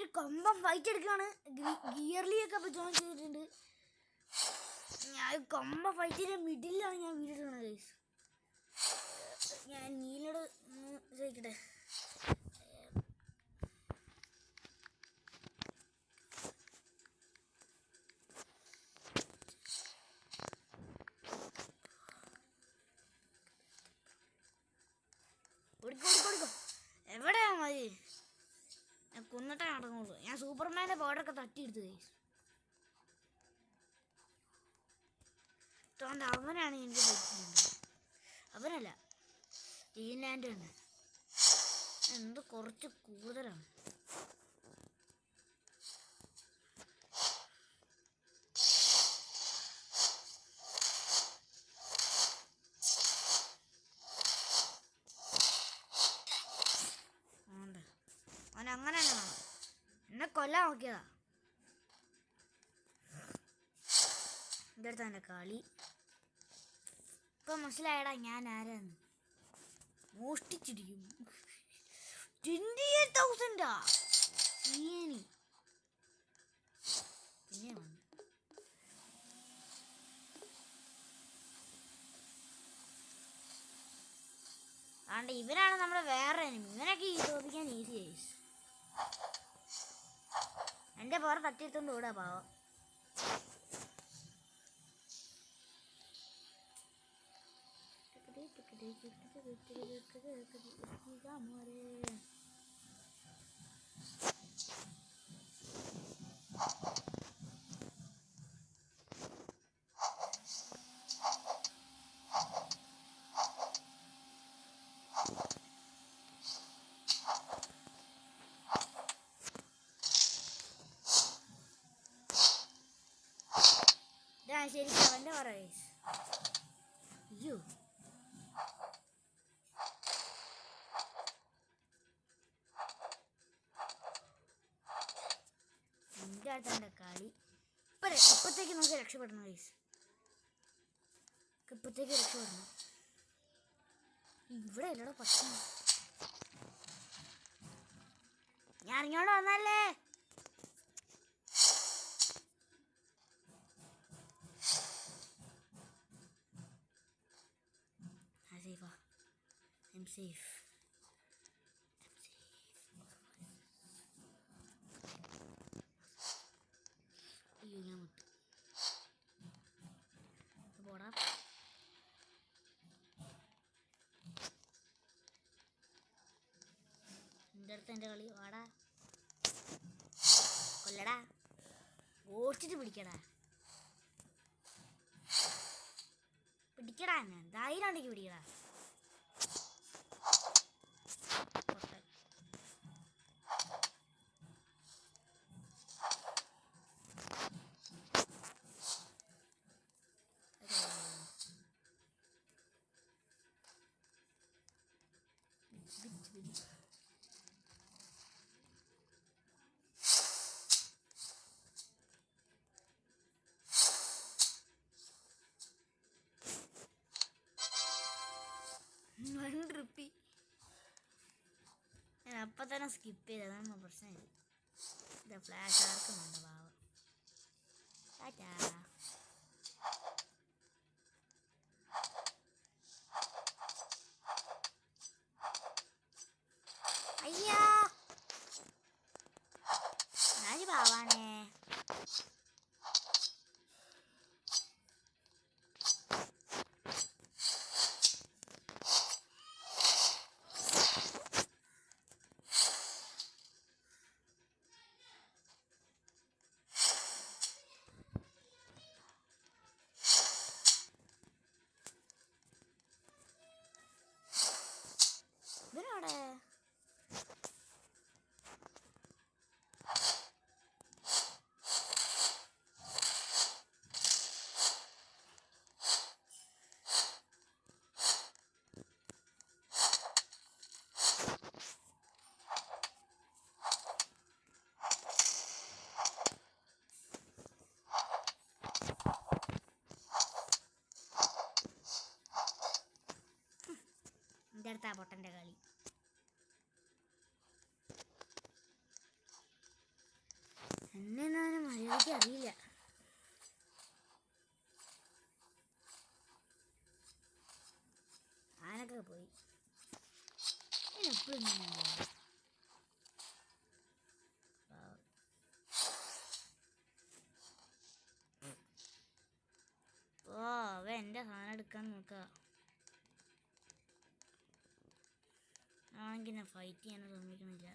ഒരു കൊമ്പം ഫൈറ്റ് എടുക്കുകയാണ്. ഗിയർലിയൊക്കെ അപ്പോൾ ജോയിൻ ചെയ്തിട്ടുണ്ട്. ഞാൻ കൊമ്പ ഫൈറ്റിൻ്റെ മിഡിലാണ് ഞാൻ വീഡിയോ എടുക്കുന്നത് ഗൈസ്. ഞാൻ നീലോട് ചോദിക്കട്ടെ. ഓടിക്കോ എവിടെയാ മതി? ഞാൻ കൊന്നിട്ടേ നടക്കുള്ളൂ. ഞാൻ സൂപ്പർമാൻ്റെ പൗഡറൊക്കെ തട്ടിയെടുത്ത് ഗൈസ്. അതുകൊണ്ട് അവനാണ് എനിക്ക് പറ്റുന്നത്. അവനല്ല, ഗ്രീൻലാൻഡ് തന്നെ. എന്ത് കുറച്ച് കൂടുതലാണ്. അവൻ അങ്ങനെ തന്നെ വേണം. എന്നെ കൊല്ലാൻ നോക്കിയതാ. എൻ്റെ അടുത്ത് എൻ്റെ കളി ഇപ്പം മനസ്സിലായടാ ഞാൻ ആരാന്ന്. മോഷ്ടിച്ചിരിക്കും. 28,000 സീനി പിന്നെ വന്നു. അതുകൊണ്ട് ഇവനാണ് നമ്മുടെ വേറെ എനിമി. ഇവനൊക്കെ ഈ തോപ്പിക്കാൻ ഈസി ആയി. എൻ്റെ പവർ തട്ടിയെടുത്തോണ്ട് ഓടാ പാവം. ശരിക്കും അവൻ്റെ പറയേ. അയ്യോ എൻ്റെ അടുത്ത് കളി. ഇപ്പത്തേക്ക് നമുക്ക് രക്ഷപ്പെടണം ഗൈസ്. ഇപ്പത്തേക്ക് രക്ഷപ്പെടണം. ഇവിടെ അല്ലടോ പക്ഷേ ഞാൻ ഇങ്ങോട്ട് വന്നല്ലേ. I'm safe. അയ്യോ ഞാൻ വിട്ടു പോടാ. എൻ്റെ അടുത്ത് എൻ്റെ കളി. വാടാ കൊല്ലടാ. ഓടിച്ചിട്ട് പിടിക്കടാ. പിടിക്കടാ. ഞാൻ ധൈര്യം ഉണ്ടെങ്കിൽ പിടിക്കടാ. ₹1 ഞാൻ അപ്പം തന്നെ സ്കിപ്പ് ചെയ്തതാണ് പ്രശ്നമില്ല. ഇത് ഫ്ലാഷ് ആർക്കുന്നുണ്ട് പാവം. ടാറ്റാ. അയ്യാ ഞാൻ പാവാണേ. ഇവനവിടെ എന്നെ നാനും മര്യാദയ്ക്ക് അറിയില്ല. ആനൊക്കെ പോയി എപ്പോഴും ഓ അവ എൻ്റെ സാധനം എടുക്കാൻ നോക്കുക ആണെങ്കിൽ ഞാൻ ഫൈറ്റ് ചെയ്യാൻ സമ്മതിക്കണില്ല.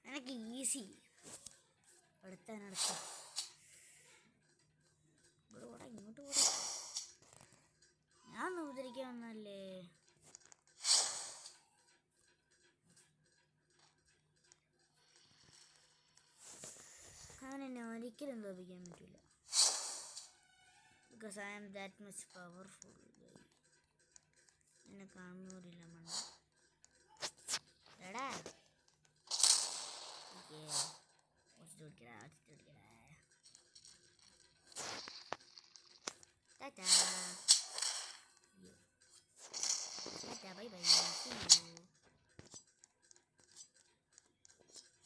എനിക്ക് ഈസി അടുത്തടുത്ത് ഇവിടെ പോടാ, ഇങ്ങോട്ട് പോടാ. ഞാൻ ഉപദ്രവിക്കാൻ വന്നല്ലേ. അവനെന്നെ ഒരിക്കലും തോപ്പിക്കാൻ പറ്റില്ല. Because I am that much powerful. എന്നെ കാണുന്നവരില്ല മണ്ണ എടാ. Tata. Tata, bye bye. See you.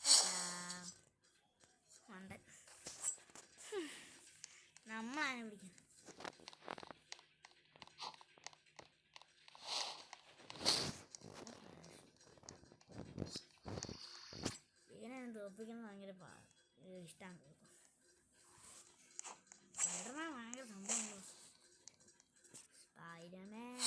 Tata. മണ്ടൻ നമ്മളാണ് വിളിക്കുന്നത്. ഇങ്ങനെയാണ് തോപ്പിക്കുന്നത്. ഭയങ്കര ഇഷ്ടമാണ്. സ്പൈഡർമാൻ ഭയങ്കര സംഭവം. Spider-Man,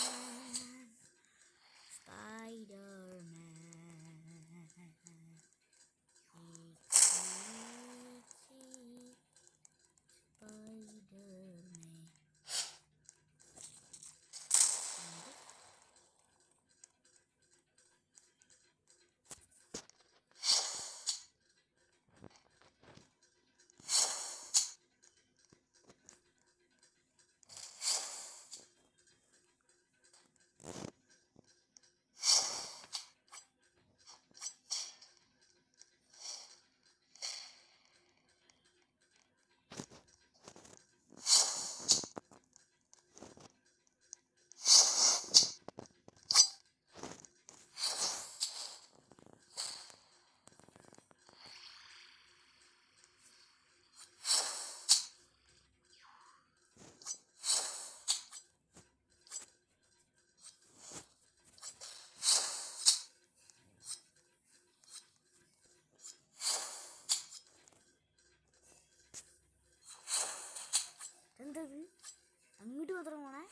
എന്തത് അങ്ങോട്ട് മാത്രം പോണേ.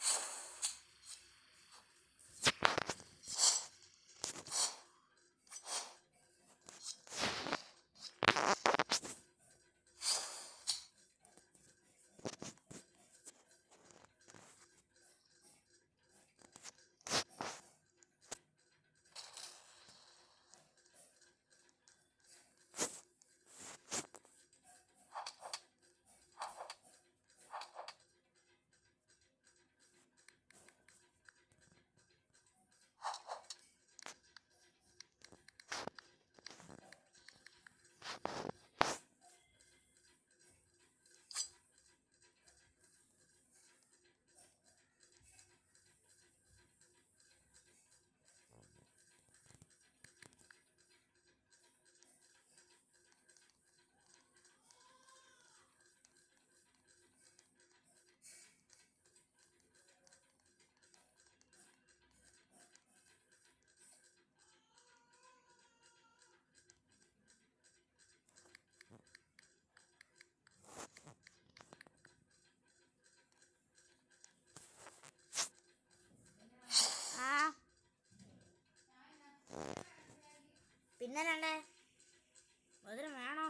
പിന്നല്ലേ മോതിരം വേണോ?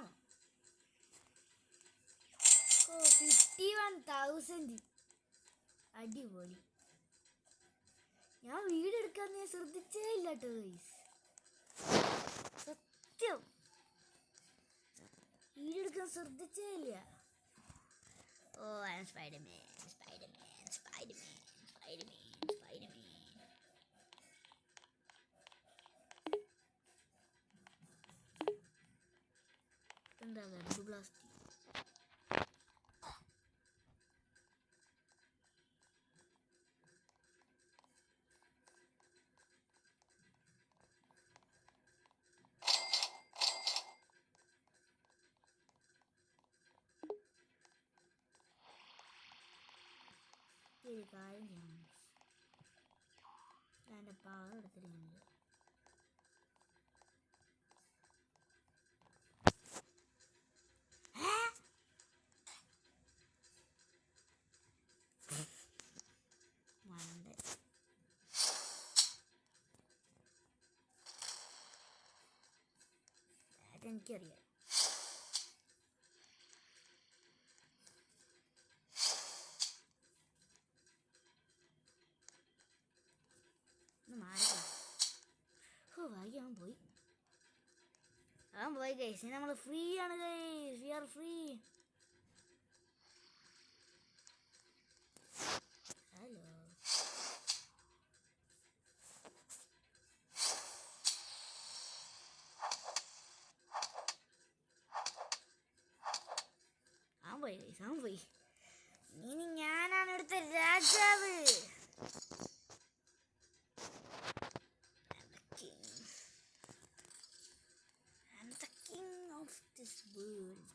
ഓ 51,000. അടിപൊളി. ഞാൻ വീഡിയോ എടുക്കാൻ ഞാൻ ശ്രദ്ധിച്ചേ ഇല്ല കേട്ടോ ഗൈസ്. സത്യം വീഡിയോ എടുക്കാൻ ശ്രദ്ധിച്ചേ ഇല്ല. ഓ ഐ ആം സ്പൈഡർമാൻ. എന്താ വെബ് ബ്ലാസ്റ്റ്? ഒരു കാര്യം ചെയ്യണം. എൻ്റെ പവർ എടുത്തിട്ടുണ്ട്. അതെനിക്കറിയാം. അവൻ പോയി ഗൈസ്. നമ്മൾ ഫ്രീ ആണ് guys. We are free. Hello അവൻ പോയി ഗൈസ്. അവൻ പോയി. ഇനി ഞാനാണ് ഇവിടുത്തെ രാജാവ്. This world.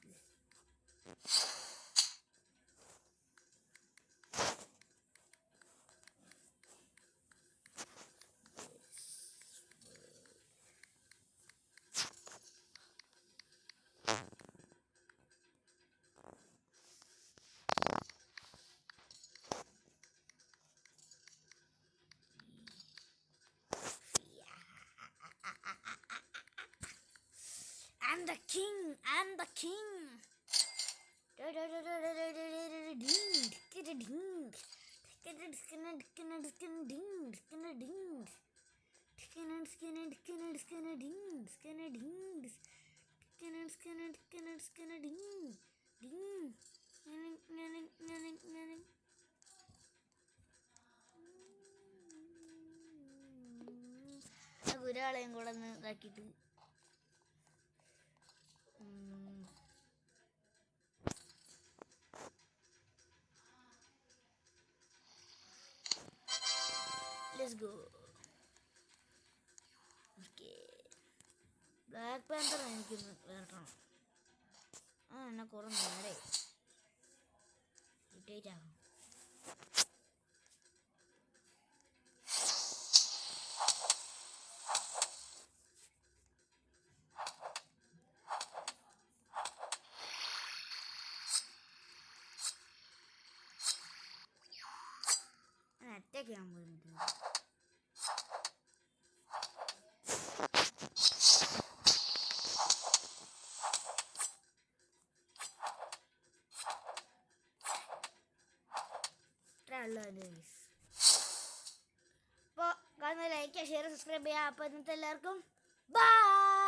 I'm the king. ഒരാളെയും കൂടെ ഒന്ന് ഇതാക്കിയിട്ട് let's go. Okay. Black Panther എനിക്ക് വരണം. എന്നെ കുറെ നേരെ ഇട്ടേറ്റ് ആകും. അറ്റാക്ക് ചെയ്യാൻ പോയിട്ട് അപ്പോൾ കാണുന്ന ലൈക്ക് ഷെയർ സബ്സ്ക്രൈബ് ചെയ്യുക. അപ്പോൾ ഇന്നത്തെ എല്ലാവർക്കും ബൈ.